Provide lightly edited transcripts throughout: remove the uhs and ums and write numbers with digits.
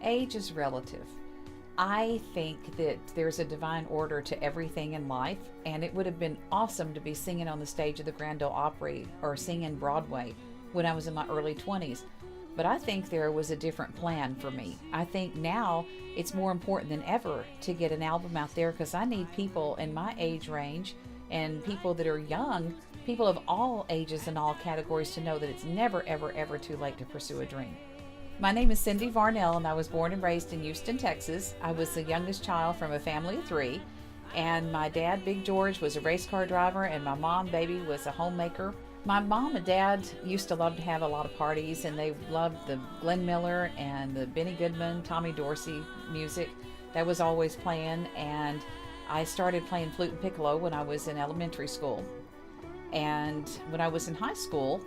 Age is relative. I think that there's a divine order to everything in life, and it would have been awesome to be singing on the stage of the Grand Ole Opry or singing Broadway when I was in my early 20s. But I think there was a different plan for me. I think now it's more important than ever to get an album out there, because I need people in my age range and people that are young, people of all ages and all categories, to know that it's never, ever, ever too late to pursue a dream. My name is Cindy Varnell, and I was born and raised in Houston, Texas. I was the youngest child from a family of 3, and my dad, Big George, was a race car driver, and my mom, Baby, was a homemaker. My mom and dad used to love to have a lot of parties, and they loved the Glenn Miller and the Benny Goodman, Tommy Dorsey music that was always playing, and I started playing flute and piccolo when I was in elementary school. And when I was in high school,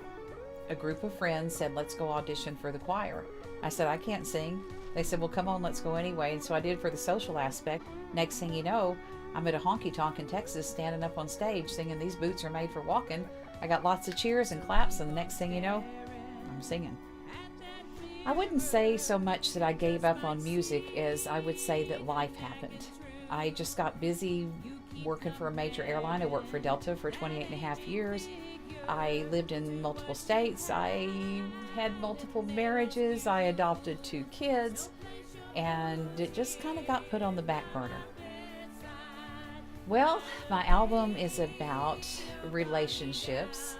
a group of friends said, let's go audition for the choir. I said, I can't sing. They said, well, come on, let's go anyway. And so I did for the social aspect. Next thing you know, I'm at a honky tonk in Texas, standing up on stage singing These Boots Are Made for Walking. I got lots of cheers and claps, and the next thing you know, I'm singing. I wouldn't say so much that I gave up on music as I would say that life happened. I just got busy working for a major airline. I worked for Delta for 28 and a half years. I lived in multiple states. I had multiple marriages. I adopted 2 kids, and it just kind of got put on the back burner. Well, my album is about relationships.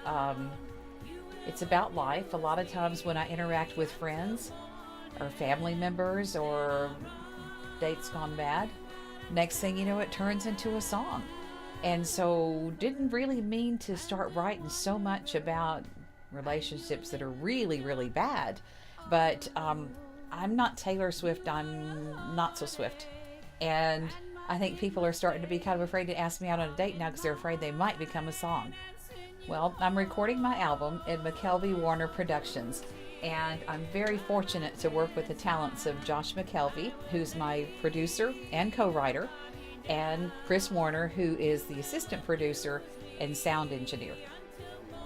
It's about life. A lot of times when I interact with friends or family members or dates gone bad, next thing you know, it turns into a song. And so didn't really mean to start writing so much about relationships that are really, really bad. But I'm not Taylor Swift, I'm not so Swift. And I think people are starting to be kind of afraid to ask me out on a date now because they're afraid they might become a song. Well, I'm recording my album in McKelvey Warner Productions, and I'm very fortunate to work with the talents of Josh McKelvey, who's my producer and co-writer, and Chris Warner, who is the assistant producer and sound engineer.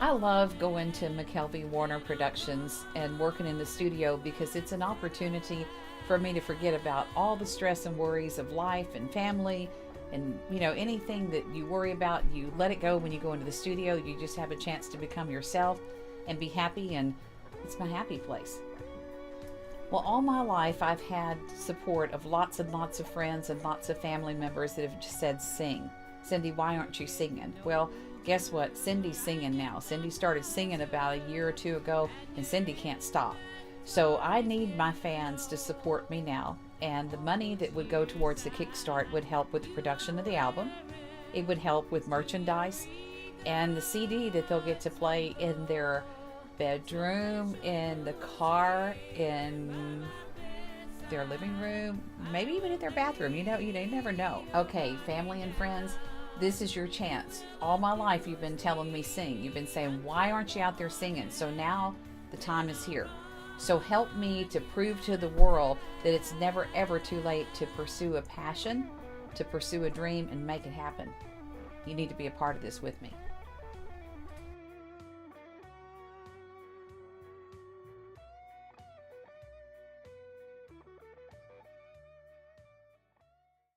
I love going to McKelvey Warner Productions and working in the studio because it's an opportunity for me to forget about all the stress and worries of life and family, and anything that you worry about, you let it go when you go into the studio. You just have a chance to become yourself and be happy, and it's my happy place. Well, all my life I've had support of lots and lots of friends and lots of family members that have just said, sing. Cindy, why aren't you singing? Well, guess what? Cindy's singing now. Cindy started singing about a year or 2 ago, and Cindy can't stop. So I need my fans to support me now, and the money that would go towards the Kickstart would help with the production of the album. It would help with merchandise and the CD that they'll get to play in their bedroom, in the car, in their living room, maybe even in their bathroom. You never know. Okay, family and friends, this is your chance. All my life you've been telling me sing. You've been saying, why aren't you out there singing? So now the time is here. So help me to prove to the world that it's never ever too late to pursue a passion, to pursue a dream, and make it happen. You need to be a part of this with me.